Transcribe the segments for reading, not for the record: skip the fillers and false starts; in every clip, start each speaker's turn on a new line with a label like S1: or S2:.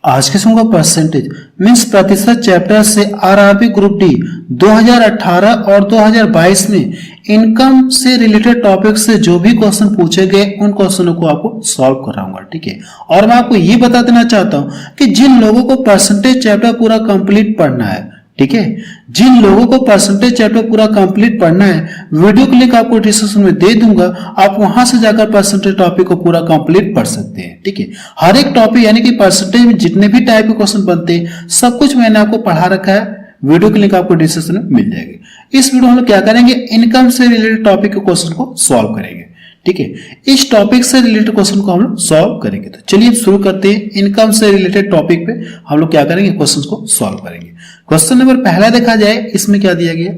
S1: आज के समय का परसेंटेज मीन्स प्रतिशत चैप्टर से आरआरबी ग्रुप डी 2018 और 2022 में इनकम से रिलेटेड टॉपिक से जो भी क्वेश्चन पूछे गए उन क्वेश्चनों को आपको सॉल्व कराऊंगा। ठीक है, और मैं आपको ये बता देना चाहता हूं कि जिन लोगों को परसेंटेज चैप्टर पूरा कंप्लीट पढ़ना है, ठीक है, जिन लोगों को परसेंटेज चैप्टर पूरा कंप्लीट पढ़ना है, वीडियो के लिंक आपको डिस्क्रिप्शन में दे दूंगा, आप वहां से जाकर परसेंटेज टॉपिक को पूरा कंप्लीट पढ़ सकते हैं। ठीक है, हर एक टॉपिक यानी कि परसेंटेज में जितने भी टाइप के क्वेश्चन बनते हैं सब कुछ मैंने आपको पढ़ा रखा है। वीडियो के लिंक आपको डिस्क्रिप्शन में मिल जाएगी। इस वीडियो में हम लोग क्या करेंगे, इनकम से रिलेटेड टॉपिक के क्वेश्चन को सॉल्व करेंगे। ठीक है, इस टॉपिक से रिलेटेड क्वेश्चन को हम लोग सॉल्व करेंगे। तो चलिए शुरू करते हैं। इनकम से रिलेटेड टॉपिक पे हम लोग क्या करेंगे, क्वेश्चन को सॉल्व करेंगे। क्वेश्चन नंबर पहला देखा जाए, इसमें क्या दिया गया,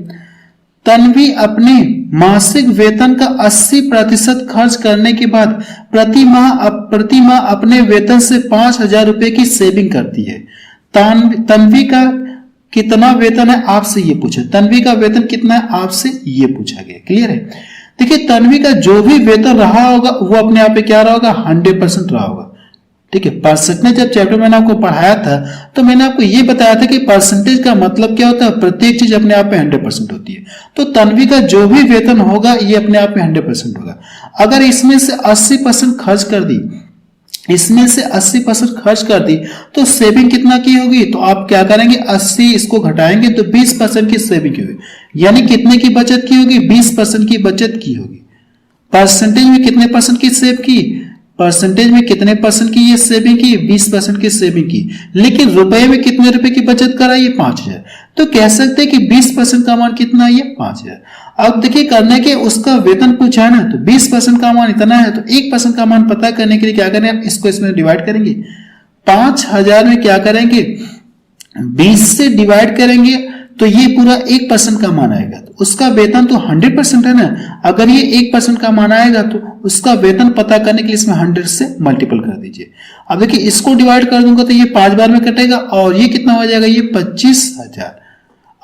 S1: तन्वी अपने मासिक वेतन का 80% खर्च करने के बाद प्रति माह अपने वेतन से 5,000 रुपए की सेविंग करती है। तन्वी का कितना वेतन है, आपसे ये पूछा। तन्वी का वेतन कितना है, आपसे ये पूछा गया। क्लियर है। देखिए, तन्वी का जो भी वेतन रहा होगा वो अपने आप पे क्या रहा होगा, 100% रहा होगा। ठीक है, परसेंटेज जब चैप्टर मैंने आपको पढ़ाया था तो मैंने आपको ये बताया था कि परसेंटेज का मतलब क्या होता है, प्रत्येक चीज अपने आप पे 100% होती है। तो तन्वी का जो भी वेतन होगा ये अपने आप में 100% होगा। अगर इसमें से 80% खर्च कर दी, इसमें से 80% खर्च कर दी तो सेविंग कितना की होगी, तो आप क्या करेंगे, 80 इसको घटाएंगे तो 20% की सेविंग की होगी। यानी कितने की बचत की होगी, 20% की बचत की होगी। परसेंटेज में कितने परसेंट की सेव की, परसेंटेज में कितने परसेंट की ये सेविंग की, 20% की सेविंग की। लेकिन रुपए में कितने रुपए की बचत करा, ये 5,000। तो कह सकते हैं कि 20% का मान कितना है, ये 5,000। अब देखिए, करने के उसका वेतन पूछा है ना, तो 20% का मान इतना है, तो 1% का मान पता करने के लिए क्या करें, इसको इसमें डिवाइड करेंगे। 5,000 में क्या करेंगे, 20 से डिवाइड करेंगे तो ये पूरा 1% का मान आएगा। तो उसका वेतन तो 100% है ना, अगर ये 1% का मान आएगा तो उसका वेतन पता करने के लिए इसमें 100 से मल्टीपल कर दीजिए। अब देखिए, इसको डिवाइड कर दूंगा तो ये 5 बार में कटेगा और ये कितना हो जाएगा, ये 25,000।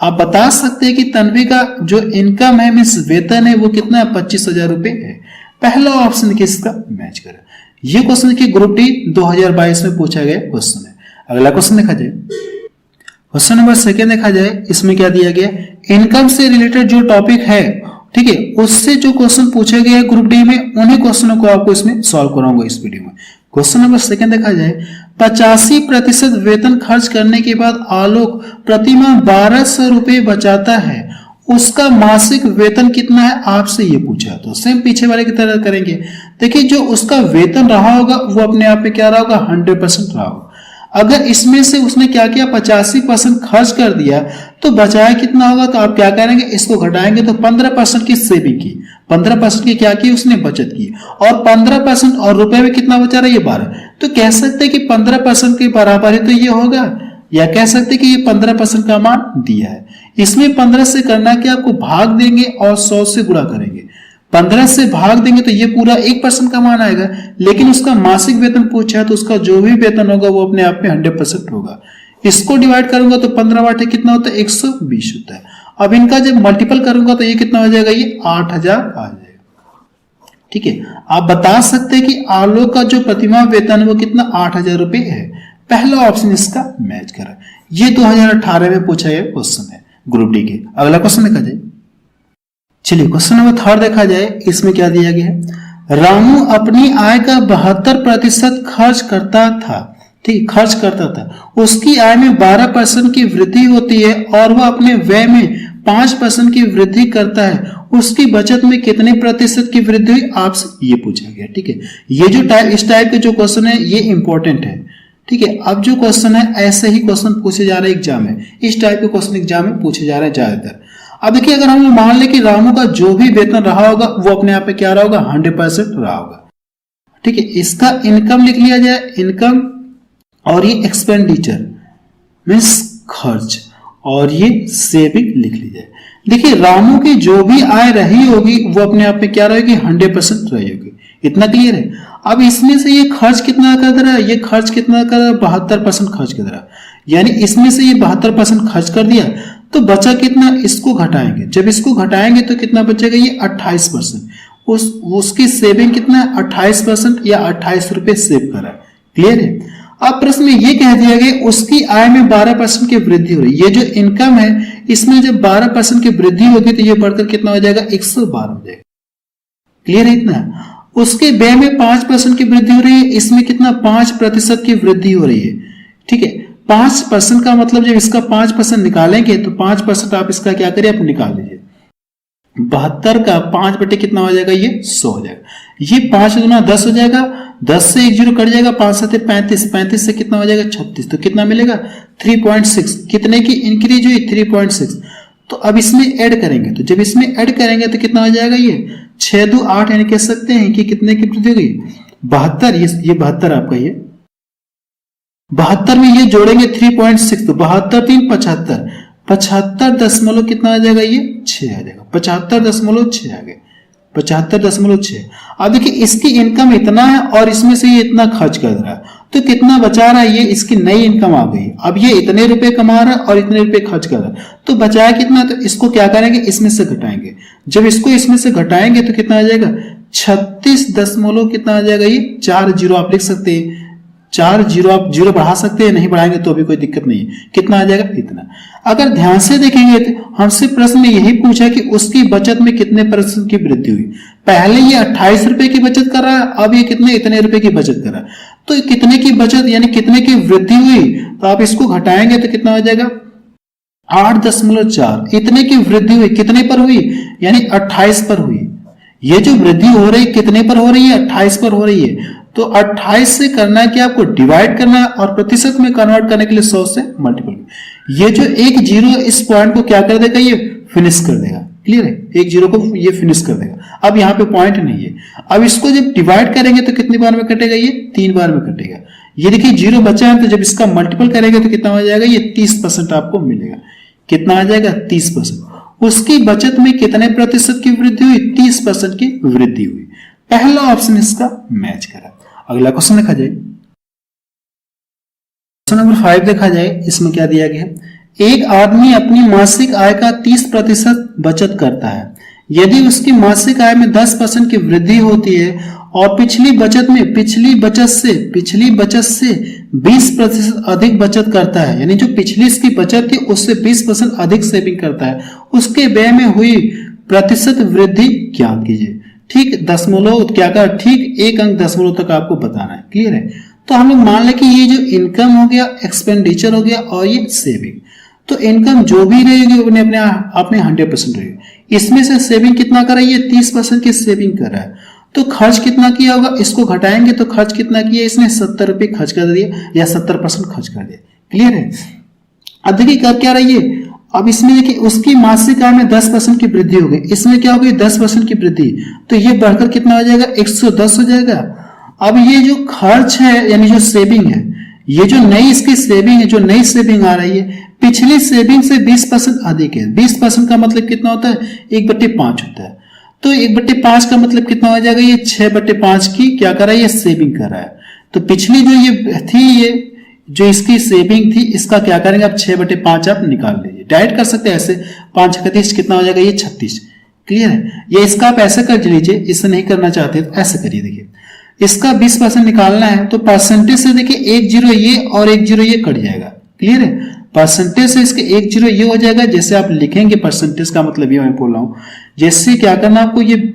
S1: आप बता सकते हैं कि तन्वी का जो इनकम है मीन्स वेतन है वो कितना है, 25,000 रुपए है। पहला ऑप्शन किसका मैच करें। ये क्वेश्चन की ग्रुप डी 2022 में पूछा गया क्वेश्चन है। अगला क्वेश्चन देखा जाए, क्वेश्चन नंबर सेकेंड देखा जाए, इसमें क्या दिया गया, इनकम से रिलेटेड जो टॉपिक है, ठीक है, उससे जो क्वेश्चन पूछे गए ग्रुप डी में उन्हीं क्वेश्चनों को आपको इसमें सॉल्व कराऊंगा इस वीडियो में। क्वेश्चन नंबर सेकेंड देखा जाए, 85% वेतन खर्च करने के बाद आलोक प्रति माह 1,200 रुपए बचाता है, उसका मासिक वेतन कितना है, आपसे ये पूछा। तो सेम पीछे वाले की तरह करेंगे। देखिए, जो उसका वेतन रहा होगा वो अपने आप पे क्या रहा होगा, 100% रहा होगा। अगर इसमें से उसने क्या किया, 85% खर्च कर दिया तो बचाया कितना होगा, तो आप क्या करेंगे, इसको घटाएंगे तो 15% की सेविंग की, 15% की क्या की, उसने बचत की, और 15% और रुपए में कितना बचा रहा है, ये 12। तो कह सकते हैं कि 15% के बराबर है तो ये होगा, या कह सकते हैं कि ये 15% का मान दिया है। इसमें 15 से करना कि आपको भाग देंगे और 100 से गुणा करेंगे। 15 से भाग देंगे तो ये पूरा 1% का मान आएगा, लेकिन उसका मासिक वेतन पूछा है तो उसका जो भी वेतन होगा वो अपने आप में 100% होगा। इसको डिवाइड करूंगा तो 15 बटे कितना होता है, 120 होता है। अब इनका जब मल्टीपल करूंगा तो ये कितना हो जाएगा, ये 8,000 आ जाएगा। ठीक है, आप बता सकते हैं कि आलोक का जो प्रतिमाह वेतन है वो कितना, 8,000 रुपए है। पहला ऑप्शन इसका मैच करा। ये 2018 में पूछा गया क्वेश्चन है ग्रुप डी के। अगला क्वेश्चन देखा जाए, चलिए क्वेश्चन नंबर थर्ड देखा जाए, इसमें क्या दिया गया है, रामू अपनी आय का 72% खर्च करता था। ठीक, खर्च करता था, उसकी आय में 12% की वृद्धि होती है और वह अपने व्यय में 5% की वृद्धि करता है, उसकी बचत में कितने प्रतिशत की वृद्धि हुई, आपसे ये पूछा गया। ठीक है, ये जो इस टाइप के जो क्वेश्चन है ये इंपॉर्टेंट है। ठीक है, अब जो क्वेश्चन है ऐसे ही क्वेश्चन पूछे जा रहे हैं एग्जाम में, इस टाइप के क्वेश्चन एग्जाम में पूछे जा रहे हैं ज्यादातर। अब देखिए, अगर हम मान लें कि रामू का जो भी वेतन रहा होगा वो अपने आप पे क्या रहा होगा, 100% रहा होगा। ठीक है, इसका इनकम लिख लिया जाए, इनकम, और ये एक्सपेंडिचर मीन्स खर्च, और ये सेविंग लिख ली जाए। देखिए, रामू की जो भी आय रही होगी वो अपने आप में क्या रहेगी, 100% रही होगी। इतना क्लियर है। अब इसमें से ये खर्च कितना कर दे रहा है, ये खर्च कितना कर रहा है, 72% खर्च कर दे रहा है। यानी इसमें से ये 72% खर्च कर दिया तो बचा कितना, इसको घटाएंगे। जब इसको घटाएंगे तो कितना बचेगा, ये 28%। उसकी सेविंग कितना है, 28% या 28 रुपए सेव करा है। क्लियर है। अब प्रश्न में ये कह दिया गया उसकी आय में 12% की वृद्धि हो रही है। ये जो इनकम है इसमें जब 12% की वृद्धि होगी तो ये बढ़कर कितना हो जाएगा 112 हो जाएगा। क्लियर है इतना। उसके व्यय में 5% की वृद्धि हो रही है, इसमें कितना 5% की वृद्धि हो रही है। ठीक है, 5% का मतलब जब इसका 5% निकालेंगे तो 5% आप इसका क्या करिए आप निकाल लीजिए। 72 का 5 बटे कितना हो जाएगा ये 100 हो जाएगा। ये 5 गुना 10 हो जाएगा, 10 से 1 जीरो कट जाएगा, 5 7 35, 35 से कितना हो जाएगा 36, तो कितना मिलेगा 3.6। कितने की इंक्रीज हुई 3.6। तो अब इसमें ऐड करेंगे, तो जब इसमें ऐड करेंगे तो कितना हो जाएगा ये 6 2 8, यानी कह सकते हैं कि कितने की वृद्धि हो गई 72। ये 72 आपका ये 72 में ये जोड़ेंगे 3.6, तो 72 3 75, 75 दशमलव कितना आ जाएगा ये 6 आ जाएगा, 75.6 आ गए, 75.6। अब देखिए इसकी इनकम इतना है और इसमें से ये इतना खर्च कर रहा है, तो कितना बचा रहा है, ये इसकी नई इनकम आ गई। अब ये इतने रुपए कमा रहा है और इतने रुपए खर्च कर रहा है, तो बचाया कितना, तो इसको क्या करेंगे इसमें से घटाएंगे। जब इसको इसमें से घटाएंगे तो कितना आ जाएगा 36 दशमलव कितना आ जाएगा ये 4 जीरो आप लिख सकते हैं, 4 जीरो आप जीरो बढ़ा सकते हैं, नहीं बढ़ाएंगे तो भी कोई दिक्कत नहीं है। कितना आ जाएगा इतना। अगर ध्यान से देखेंगे तो हमसे प्रश्न में यही पूछा कि उसकी बचत में कितने % की वृद्धि हुई। पहले ये 28 रुपए की बचत कर रहा है, अब ये कितने इतने रुपए की बचत कर रहा है, तो कितने की बचत यानी कितने की वृद्धि हुई, तो आप इसको घटाएंगे तो कितना हो जाएगा 8.4। इतने की वृद्धि हुई, कितने पर हुई यानी 28 पर हुई। ये जो वृद्धि हो रही कितने पर हो रही है 28 पर हो रही है, तो 28 से करना है कि आपको डिवाइड करना है और प्रतिशत में कन्वर्ट करने के लिए 100 से मल्टीपल। ये जो एक जीरो इस पॉइंट को क्या कर देगा ये फिनिश कर देगा। क्लियर है, एक जीरो को ये फिनिश कर देगा। अब यहाँ पे पॉइंट नहीं है। अब इसको जब डिवाइड करेंगे तो कितनी बार में कटेगा ये 3 बार में कटेगा। ये देखिए जीरो बचा है, तो जब इसका मल्टीपल करेंगे तो कितना हो जाएगा ये 30% आपको मिलेगा। कितना आ जाएगा 30%। उसकी बचत में कितने प्रतिशत की वृद्धि हुई 30% की वृद्धि हुई। पहला ऑप्शन इसका मैच करा। अगला क्वेश्चन देखा जाए, क्वेश्चन नंबर 5 देखा जाए। इसमें क्या दिया गया है, एक आदमी अपनी मासिक आय का 30% बचत करता है। यदि उसकी मासिक आय में 10% की वृद्धि होती है और पिछली बचत से 20% अधिक बचत करता है, यानी जो पिछली इसकी बचत थी उससे 20% अधिक सेविंग करता है, उसके व्यय में हुई प्रतिशत वृद्धि ज्ञात कीजिए। ठीक दशमलव क्या का ठीक एक अंक दशमलव तक आपको बताना है। क्लियर है, तो हम लोग मान लें कि ये जो इनकम हो गया, एक्सपेंडिचर हो गया और ये सेविंग, तो इनकम जो भी रहेगी अपने आप में 100% रहेगी। इसमें से सेविंग कितना कर रहा है, ये 30% की सेविंग कर रहा है। तो खर्च कितना किया होगा, इसको घटाएंगे तो खर्च कितना किया, इसने 70 रुपये खर्च कर दिया या 70% खर्च कर दिया। क्लियर है। अब देखिए कर क्या रही है, अब इसमें देखिए उसकी मासिक आय में 10% की वृद्धि हो गई, इसमें क्या हो गई 10% की वृद्धि, तो ये बढ़कर कितना हो जाएगा 110 हो जाएगा। अब ये जो खर्च है यानी जो सेविंग है, ये जो नई इसकी सेविंग है, जो नई सेविंग आ रही है पिछली सेविंग से 20% अधिक है। 20% का मतलब कितना होता है 1/5 होता है, तो 1/5 का मतलब कितना हो जाएगा, ये 6/5 की क्या कर रहा है, ये सेविंग कर रहा है। तो पिछली जो ये थी, ये जो इसकी सेविंग थी, इसका क्या करेंगे आप 6/5 आप निकाल लीजिए। डायरेक्ट कर सकते हैं ऐसे, 5 31 कितना हो जाएगा ये 36। क्लियर है, ये इसका आप ऐसे कर लीजिए, इसे नहीं करना चाहते तो ऐसे करिए। देखिए इसका 20% निकालना है तो परसेंटेज से देखिए 1 जीरो ये और 1 जीरो ये कट जाएगा। क्लियर है, परसेंटेज से इसके 1 जीरो ये हो जाएगा। जैसे आप लिखेंगे परसेंटेज का मतलब ये मैं बोल रहा हूं, जैसे क्या करना आपको, ये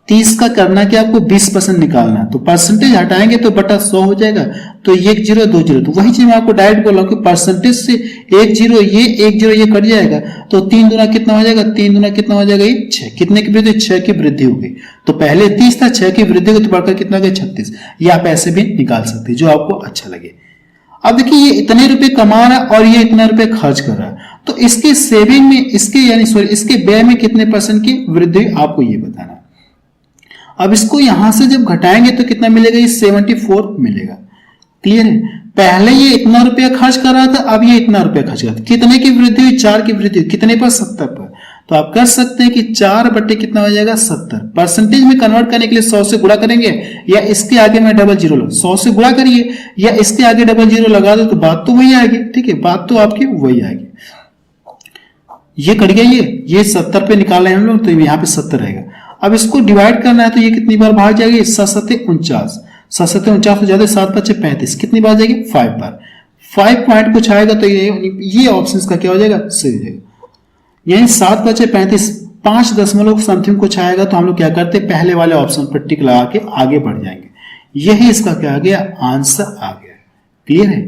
S1: 30 का करना कि आपको 20% निकालना है, तो परसेंटेज हटाएंगे तो बटा 100 हो जाएगा, तो 1 जीरो 2 जीरो, तो वही चीज मैं आपको डायरेक्ट बोल रहा हूँ कि परसेंटेज से 1 जीरो ये 1 जीरो ये कट जाएगा, तो 3 दूना कितना हो जाएगा, 3 दूना कितना हो जाएगा ये 6। कितने की वृद्धि, 6 की वृद्धि हो गई। तो पहले 30 था, 6 की वृद्धि हुई तो बढ़कर कितना हो गया 36। ये आप ऐसे भी निकाल सकते हैं जो आपको अच्छा लगे। अब देखिए ये इतने रुपए कमा रहा है और ये इतना रुपए खर्च कर रहा है, तो इसकी सेविंग में इसके व्यय में कितने % की वृद्धि आपको ये बताना है। अब इसको यहां से जब घटाएंगे तो कितना मिलेगा, ये 74 मिलेगा। क्लियर है, पहले ये इतना रुपया खर्च कर रहा था, अब ये इतना रुपया खर्च कर रहा था। कितने की वृद्धि हुई, 4 की वृद्धि हुई, कितने पर 70 पर। तो आप कर सकते हैं कि 4 बटे कितना हो जाएगा 70। परसेंटेज में कन्वर्ट करने के लिए 100 से गुणा करेंगे, या इसके आगे में डबल जीरो लो, 100 से गुणा करिए या इसके आगे डबल जीरो लगा दो, तो बात तो वही आएगी। ठीक है, बात तो आपकी वही आएगी। ये कट गया, ये 70 पे निकाले हम लोग, तो यहाँ पे 70 रहेगा। अब इसको डिवाइड करना है तो ये कितनी बार भाग जाएगी, 7 7 49, 7 ज्यादा 7 5 35, कितनी बार जाएगी 5 बार। 5 पॉइंट कुछ आएगा तो ये ऑप्शन का क्या हो जाएगा, सही हो जाएगा। यानी 7 5 35, 5 दशमलव समथिंग कुछ आएगा तो हम लोग क्या करते हैं, पहले वाले ऑप्शन पर टिक लगा के आगे बढ़ जाएंगे। यही इसका क्या आ गया, आंसर आ गया। क्लियर है।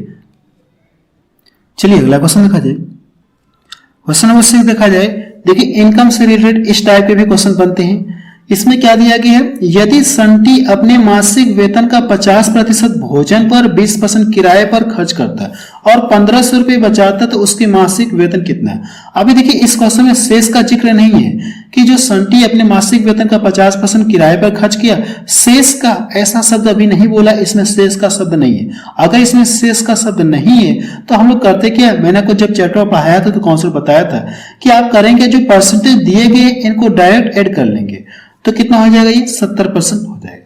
S1: चलिए अगला क्वेश्चन देखा जाए। क्वेश्चन नंबर 6 देखा जाए। देखिए इनकम से रिलेटेड इस टाइप के भी क्वेश्चन बनते हैं। इसमें क्या दिया गया है, यदि संटी अपने मासिक वेतन का 50% भोजन पर, 20% किराए पर खर्च करता है और 1500 रुपये बचाता है तो उसकी मासिक वेतन कितना है। अभी देखिए इस क्वेश्चन में शेष का जिक्र नहीं है कि जो संटी अपने मासिक वेतन का 50% किराए पर खर्च किया, शेष का ऐसा शब्द अभी नहीं बोला, इसमें शेष का शब्द नहीं है। अगर इसमें शेष का शब्द नहीं है तो हम लोग करते क्या, मैंने आपको जब चैप्टर पढ़ाया था तो काउंसलर बताया था कि आप करेंगे जो परसेंटेज दिए गए इनको डायरेक्ट ऐड कर लेंगे तो कितना हो जाएगा, ये 70% हो जाएगा।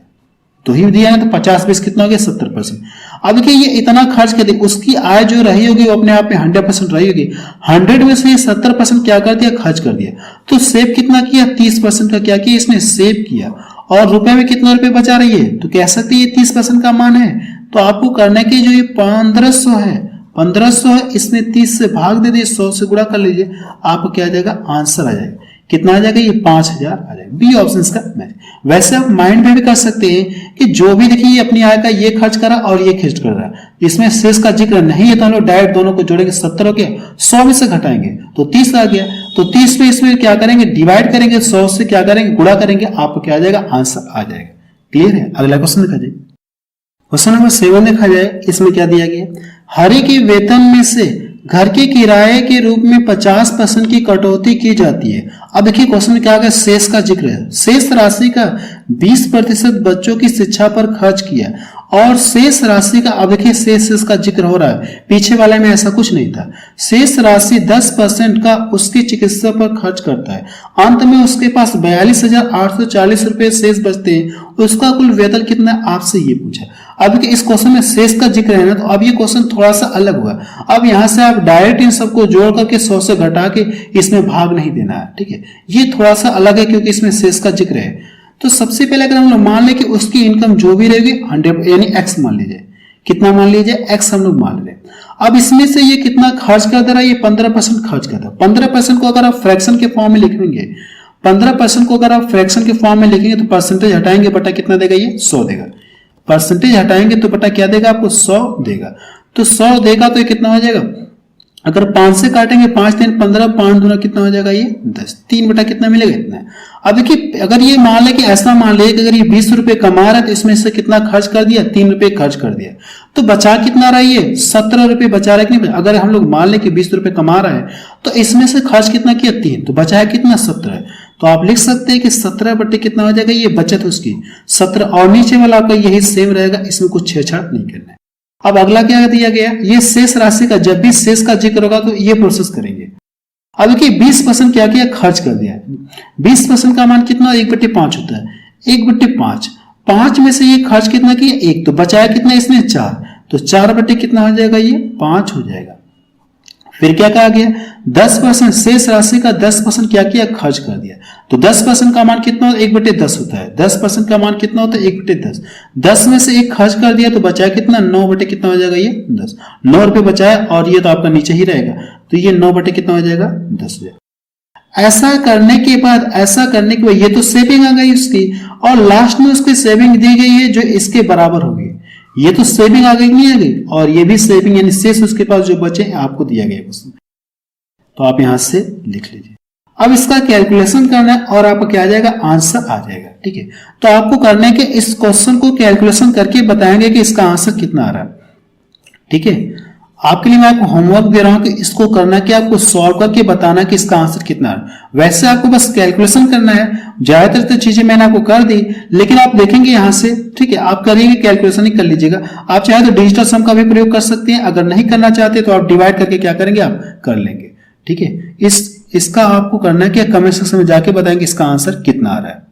S1: तो ही दिया है तो 50 20 कितना हो गया, 70%। अब देखिए ये इतना खर्च कर दिया, उसकी आय जो रही होगी वो अपने आप में 100% रही होगी। 100 में से ये 70% क्या कर दिया, खर्च कर दिया। तो सेव कितना किया, 30% का क्या किया, इसमें सेव किया। और रुपए में कितना रुपए बचा रही है, तो कह सकते ये 30% का मान है। तो आपको करना है कि जो ये 1500 है, 1500 है, इसमें 30 से भाग दे दिए, 100 से गुणा कर लीजिए, आपको क्या आ जाएगा, आंसर आ जाएगा। कितना आ जाएगा, ये 5000 आ जाएगा। बी ऑप्शन का मैच। वैसे आप माइंड में भी कर सकते हैं कि जो भी देखिए ये अपनी आय का ये खर्च करा और ये खर्च कर रहा है, इसमें शेष का जिक्र नहीं है तो हम लोग डायरेक्ट दोनों को जोड़ेंगे, 70 हो गया, 100 में से घटाएंगे तो 30 आ गया। तो 30 में इसमें क्या करेंगे, डिवाइड करेंगे, 100 से क्या करेंगे, गुणा करेंगे, आपको क्या आ जाएगा, आंसर आ जाएगा। क्लियर है। अगला क्वेश्चन देखा जाए। क्वेश्चन नंबर 7 देखा जाए। इसमें क्या दिया गया, हरि के वेतन में से घर के किराए के रूप में 50% की कटौती की जाती है। अब देखिए क्वेश्चन में क्या आ गया, शेष का जिक्र है। शेष राशि का 20% बच्चों की शिक्षा पर खर्च किया और शेष राशि का, अब देखिए शेष का जिक्र हो रहा है, पीछे वाले में ऐसा कुछ नहीं था। शेष राशि 10% का उसकी चिकित्सा पर खर्च करता है। अंत में उसके पास 42,840 रुपए शेष बचते हैं। उसका कुल वेतन कितना है, आपसे ये पूछा। अब इस क्वेश्चन में शेष का जिक्र है ना, तो अब ये क्वेश्चन थोड़ा सा अलग हुआ। अब यहां से आप डायरेक्ट इन सबको जोड़ करके 100 से घटा के इसमें भाग नहीं देना है। ठीक है, ये थोड़ा सा अलग है क्योंकि इसमें शेष का जिक्र है। तो सबसे पहले अगर हम लोग मान लें कि उसकी इनकम जो भी रहेगी 100 यानी x मान लीजिए, कितना मान लीजिए, x हम लोग मान रहे। अब इसमें से ये कितना खर्च कर दे रहा है, ये 15% खर्च कर रहा है। 15% को अगर आप फ्रैक्शन के फॉर्म में लिखेंगे, 15% को अगर आप फ्रैक्शन के फॉर्म में लिखेंगे तो परसेंटेज हटाएंगे, बटा कितना देगा, ये 100 देगा। परसेंटेज हटाएंगे तो बटा क्या देगा, आपको 100 देगा। तो 100 देगा तो ये कितना हो जाएगा, अगर 5 से काटेंगे, 5 3 15, 5 दूना कितना हो जाएगा, ये 10, 3 बटा कितना मिलेगा, इतना। अब देखिए अगर ये मान ले कि ऐसा मान ले कि अगर ये 20 रुपए कमा रहा है तो इसमें से कितना खर्च कर दिया, 3 रुपए खर्च कर दिया, तो बचा कितना रहा, ये 17 रुपए बचा रहा है कि नहीं। अगर हम लोग मान ले कि 20 रुपए कमा रहा है तो इसमें से खर्च कितना किया, 3, तो बचा है कितना, 17। तो आप लिख सकते हैं कि 17 बटे कितना हो जाएगा, ये बचत उसकी 17, और नीचे वाला आपका यही सेम रहेगा, इसमें कुछ छेड़छाड़ नहीं करना है। अब अगला क्या दिया गया, ये शेष राशि का, जब भी शेष का जिक्र होगा तो ये प्रोसेस करेंगे। अब देखिए 20% क्या किया, खर्च कर दिया। 20% का मान कितना, 1/5 होता है। 1/5, 5 में से ये खर्च कितना किया, 1, तो बचाया कितना इसमें, 4, तो 4 बटे कितना हो जाएगा, ये 5 हो जाएगा। फिर क्या कहा गया, 10% शेष राशि का 10% क्या किया, खर्च कर दिया। तो 10% का मान कितना, 1/10 होता है। 10% का मान कितना होता है, 1/10। 10 में से 1 खर्च कर दिया तो बचाया कितना, 9 बटे कितना हो जाएगा, ये 10। 9 रुपए बचाया और ये तो आपका नीचे ही रहेगा, तो ये 9 बटे कितना हो जाएगा, 10 हो जाएगा। ऐसा करने के बाद ये तो सेविंग आ गई उसकी, और लास्ट में उसकी सेविंग दी गई है जो इसके बराबर होगी। ये तो सेविंग आ गई, नहीं आ गई, और ये भी सेविंग यानी शेष उसके पास जो बचे आपको दिया गया क्वेश्चन, तो आप यहां से लिख लीजिए। अब इसका कैलकुलेशन करना है और आपको क्या आ जाएगा, आंसर आ जाएगा। ठीक है, तो आपको करने के इस क्वेश्चन को कैलकुलेशन करके बताएंगे कि इसका आंसर कितना आ रहा है। ठीक है, आपके लिए मैं आपको होमवर्क दे रहा हूं कि इसको करना कि आपको सॉल्व करके बताना कि इसका आंसर कितना है। वैसे आपको बस कैलकुलेशन करना है, ज्यादातर तो चीजें मैंने आपको कर दी, लेकिन आप देखेंगे यहां से। ठीक है, आप करेंगे कैलकुलेशन ही कर लीजिएगा। आप चाहे तो डिजिटल सम का भी प्रयोग कर सकते हैं, अगर नहीं करना चाहते तो आप डिवाइड करके क्या करेंगे, आप कर लेंगे। ठीक है, इसका आपको करना है कि कमेंट सेक्शन में जाके बताएंगे इसका आंसर कितना आ रहा है।